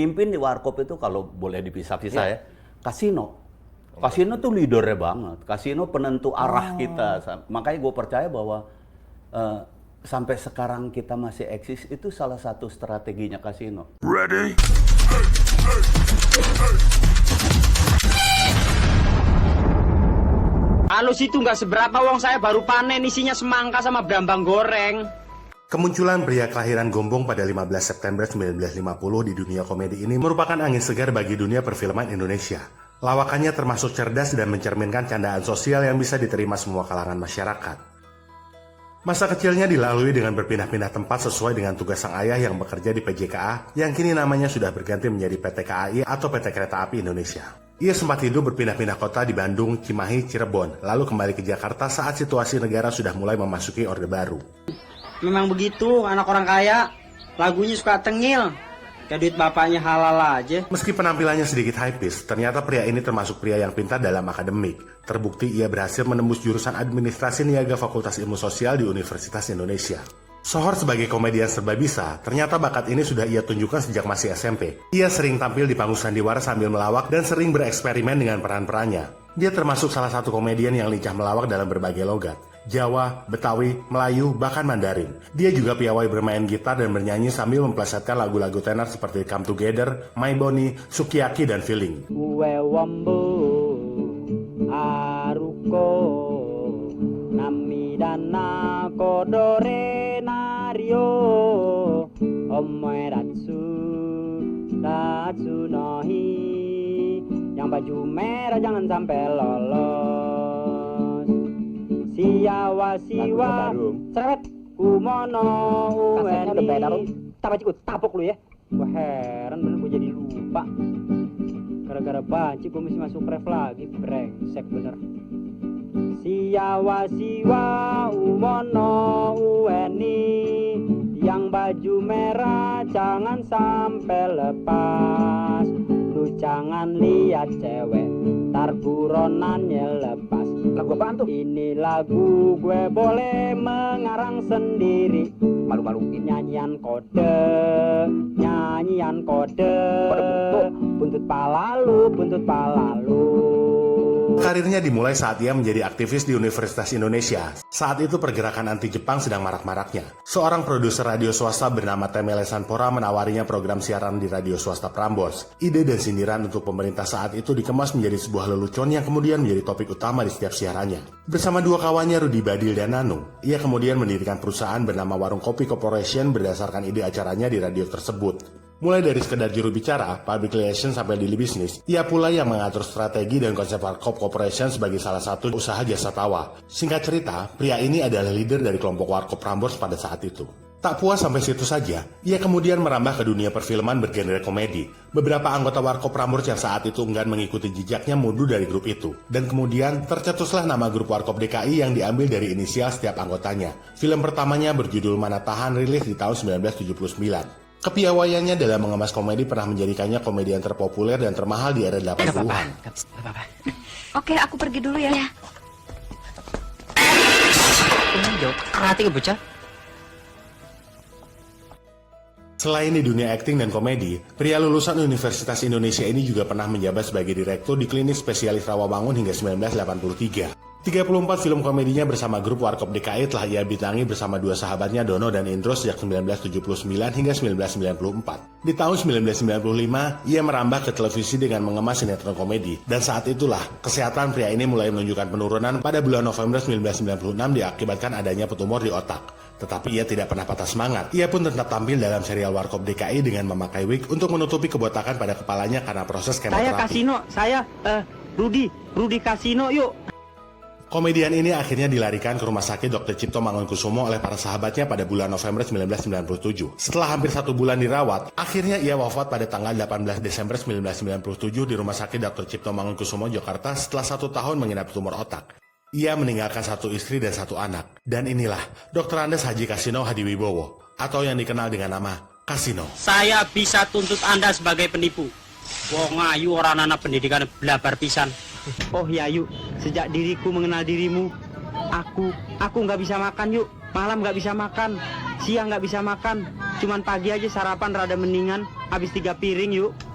pemimpin di warkop itu kalau boleh dipisah-pisah ya, kasino. Kasino tuh leadernya banget. Kasino penentu arah kita. Makanya gue percaya bahwa sampai sekarang kita masih eksis itu salah satu strateginya kasino. Ready? Kalau situ nggak seberapa, wong saya baru panen isinya semangka sama brambang goreng. Kemunculan pria kelahiran Gombong pada 15 September 1950 di dunia komedi ini merupakan angin segar bagi dunia perfilman Indonesia. Lawakannya termasuk cerdas dan mencerminkan candaan sosial yang bisa diterima semua kalangan masyarakat. Masa kecilnya dilalui dengan berpindah-pindah tempat sesuai dengan tugas sang ayah yang bekerja di PJKA yang kini namanya sudah berganti menjadi PT KAI atau PT Kereta Api Indonesia. Ia sempat hidup berpindah-pindah kota di Bandung, Cimahi, Cirebon, lalu kembali ke Jakarta saat situasi negara sudah mulai memasuki Orde Baru. Memang begitu, anak orang kaya, lagunya suka tengil. Kayak duit bapaknya halal aja. Meski penampilannya sedikit hypebeast, ternyata pria ini termasuk pria yang pintar dalam akademik. Terbukti ia berhasil menembus jurusan administrasi niaga Fakultas Ilmu Sosial di Universitas Indonesia. Sohor sebagai komedian serba bisa, ternyata bakat ini sudah ia tunjukkan sejak masih SMP. Ia sering tampil di panggung sandiwara sambil melawak dan sering bereksperimen dengan peran-perannya. Dia termasuk salah satu komedian yang lincah melawak dalam berbagai logat. Jawa, Betawi, Melayu, bahkan Mandarin. Dia juga piawai bermain gitar dan bernyanyi sambil memplesetkan lagu-lagu tenar seperti Come Together, My Bonnie, Sukiyaki, dan Feeling. Uwe wombo, aruko, namidana kodore nario, omoeratsu, tatsunohi, yang baju merah jangan sampai lolos. Siawa siwa, cerewet, kumono, uweni. Tapok lu ya. Wah heran bener gue jadi lupa. Gara-gara banci gue mesti masuk ref lagi, brengsek bener. Siawa siwa, umono, uweni. Yang baju merah jangan sampai lepas. Lu jangan lihat cewek, tar buronannya lepas. Lagu apaan tuh? Ini lagu gue boleh mengarang sendiri. Malu-maluin nyanyian kode. Buntut palalu. Karirnya dimulai saat ia menjadi aktivis di Universitas Indonesia. Saat itu pergerakan anti-Jepang sedang marak-maraknya. Seorang produser radio swasta bernama Temele Sanpora menawarinya program siaran di radio swasta Prambors. Ide dan sindiran untuk pemerintah saat itu dikemas menjadi sebuah lelucon yang kemudian menjadi topik utama di setiap siarannya. Bersama dua kawannya Rudi Badil dan Nanung, ia kemudian mendirikan perusahaan bernama Warung Kopi Corporation berdasarkan ide acaranya di radio tersebut. Mulai dari sekedar juru bicara, public relations sampai deal bisnis, ia pula yang mengatur strategi dan konsep Warkop Corporation sebagai salah satu usaha jasa tawa. Singkat cerita, pria ini adalah leader dari kelompok Warkop Prambors pada saat itu. Tak puas sampai situ saja, ia kemudian merambah ke dunia perfilman bergenre komedi. Beberapa anggota Warkop Prambors yang saat itu enggan mengikuti jejaknya mundur dari grup itu. Dan kemudian tercetuslah nama grup Warkop DKI yang diambil dari inisial setiap anggotanya. Film pertamanya berjudul Mana Tahan rilis di tahun 1979. Kepiawaiannya dalam mengemas komedi pernah menjadikannya komedian terpopuler dan termahal di era 80-an. Oke, aku pergi dulu ya. Hati bocah. Selain di dunia akting dan komedi, pria lulusan Universitas Indonesia ini juga pernah menjabat sebagai direktur di klinik spesialis Rawamangun hingga 1983. 34 film komedinya bersama grup Warkop DKI telah ia bintangi bersama dua sahabatnya Dono dan Indro sejak 1979 hingga 1994. Di tahun 1995, ia merambah ke televisi dengan mengemas sinetron komedi. Dan saat itulah, kesehatan pria ini mulai menunjukkan penurunan pada bulan November 1996 diakibatkan adanya tumor di otak. Tetapi ia tidak pernah patah semangat. Ia pun tetap tampil dalam serial Warkop DKI dengan memakai wig untuk menutupi kebotakan pada kepalanya karena proses kemoterapi. Rudi Kasino yuk. Komedian ini akhirnya dilarikan ke Rumah Sakit Dr. Cipto Mangunkusumo oleh para sahabatnya pada bulan November 1997. Setelah hampir 1 bulan dirawat, akhirnya ia wafat pada tanggal 18 Desember 1997 di Rumah Sakit Dr. Cipto Mangunkusumo, Jakarta setelah 1 tahun mengidap tumor otak. Ia meninggalkan 1 istri dan 1 anak. Dan inilah Dr. Andes Haji Kasino Hadiwibowo, atau yang dikenal dengan nama Kasino. Saya bisa tuntut Anda sebagai penipu. Wong ayu orang anak pendidikan belabar pisan. Oh Yayu, sejak diriku mengenal dirimu, aku nggak bisa makan yuk. Malam nggak bisa makan, siang nggak bisa makan. Cuman pagi aja sarapan rada mendingan. habis 3 piring yuk.